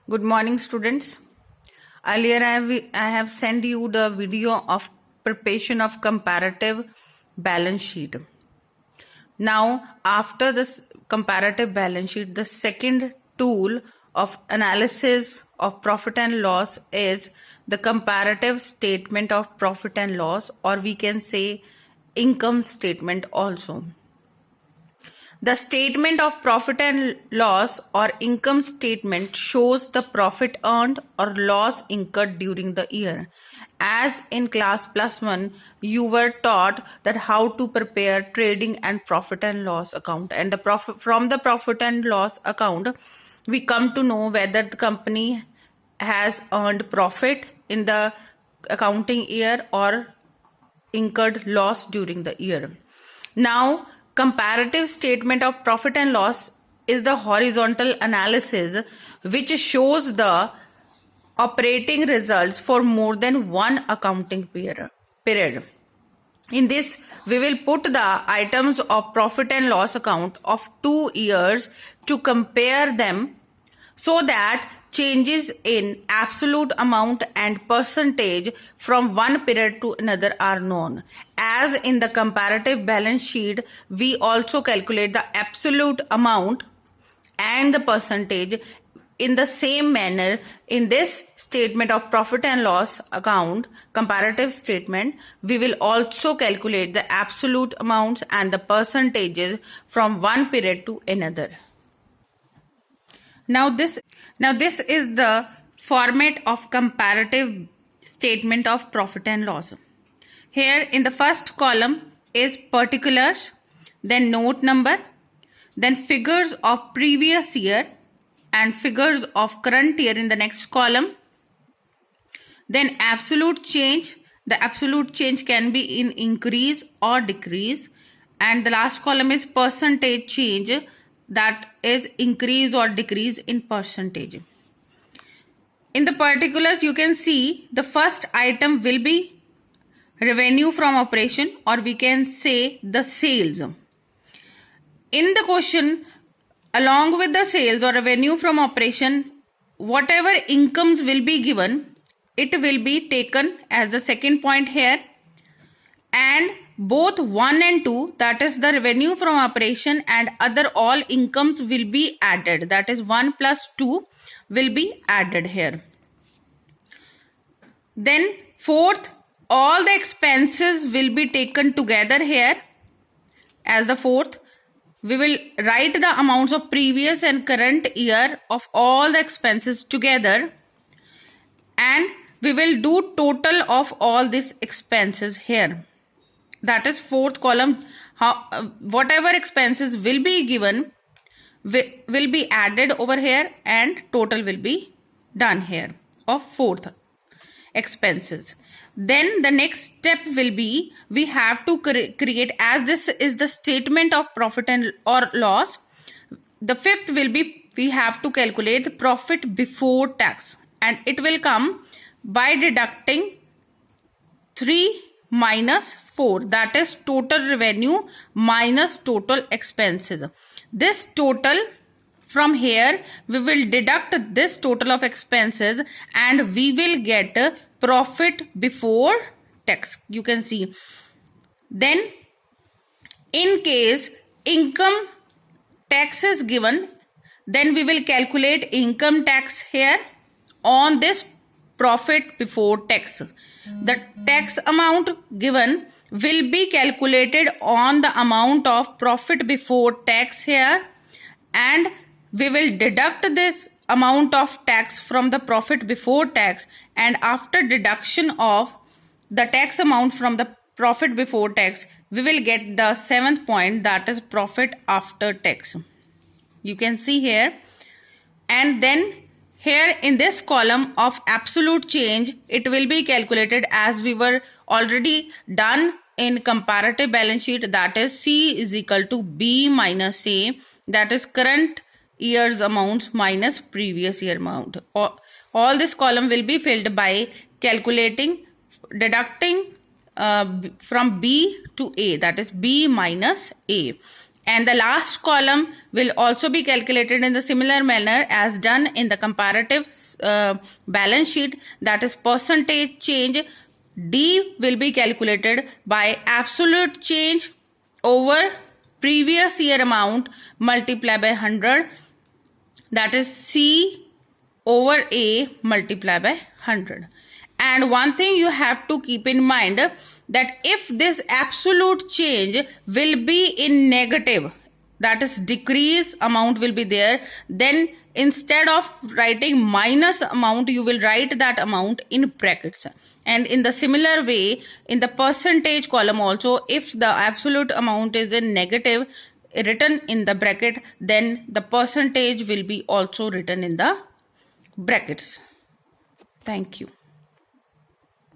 Good morning, students. Earlier, I have sent you the video of preparation of comparative balance sheet. Now, after this comparative balance sheet, the second tool of analysis of profit and loss is the comparative statement of profit and loss, or we can say income statement also. The statement of profit and loss or income statement shows the profit earned or loss incurred during the year. As in class +1, you were taught that how to prepare trading and profit and loss account. And from the profit and loss account, we come to know whether the company has earned profit in the accounting year or incurred loss during the year. Now, comparative statement of profit and loss is the horizontal analysis which shows the operating results for more than one accounting period. In this, we will put the items of profit and loss account of 2 years to compare them so that changes in absolute amount and percentage from one period to another are known. As in the comparative balance sheet, we also calculate the absolute amount and the percentage. In the same manner, in this statement of profit and loss account, comparative statement, we will also calculate the absolute amounts and the percentages from one period to another. Now this is the format of comparative statement of profit and loss. Here in the first column is particulars, then note number, then figures of previous year and figures of current year in the next column. Then absolute change. The absolute change can be in increase or decrease. And the last column is percentage change, that is increase or decrease in percentage. In the particulars, you can see the first item will be revenue from operation, or we can say the sales. In the question, along with the sales or revenue from operation, whatever incomes will be given, it will be taken as the second point here, and both 1 and 2, that is the revenue from operation and other all incomes will be added, that is 1 plus 2 will be added here. Then fourth, all the expenses will be taken together here as the fourth. We will write the amounts of previous and current year of all the expenses together, and we will do total of all these expenses here. That is fourth column. Whatever expenses will be given will be added over here and total will be done here of fourth expenses. Then the next step will be, we have to create, as this is the statement of profit and or loss, the fifth will be, we have to calculate the profit before tax, and it will come by deducting 3 minus 4, that is total revenue minus total expenses. This total, from here we will deduct this total of expenses and we will get profit before tax. You can see. Then in case income tax is given, then we will calculate income tax here on this profit before tax. The tax amount given will be calculated on the amount of profit before tax here, and we will deduct this amount of tax from the profit before tax, and after deduction of the tax amount from the profit before tax, we will get the seventh point, that is profit after tax. You can see here. And then here in this column of absolute change, it will be calculated as we were already done in comparative balance sheet, that is C is equal to B minus A, that is current year's amounts minus previous year amount. All this column will be filled by calculating, deducting from B to A, that is B minus A. And the last column will also be calculated in the similar manner as done in the comparative balance sheet, that is percentage change. D will be calculated by absolute change over previous year amount multiplied by 100, that is C over A multiplied by 100. And one thing you have to keep in mind, that if this absolute change will be in negative, that is decrease amount will be there, then instead of writing minus amount, you will write that amount in brackets. And in the similar way, in the percentage column also, if the absolute amount is in negative written in the bracket, then the percentage will be also written in the brackets. Thank you.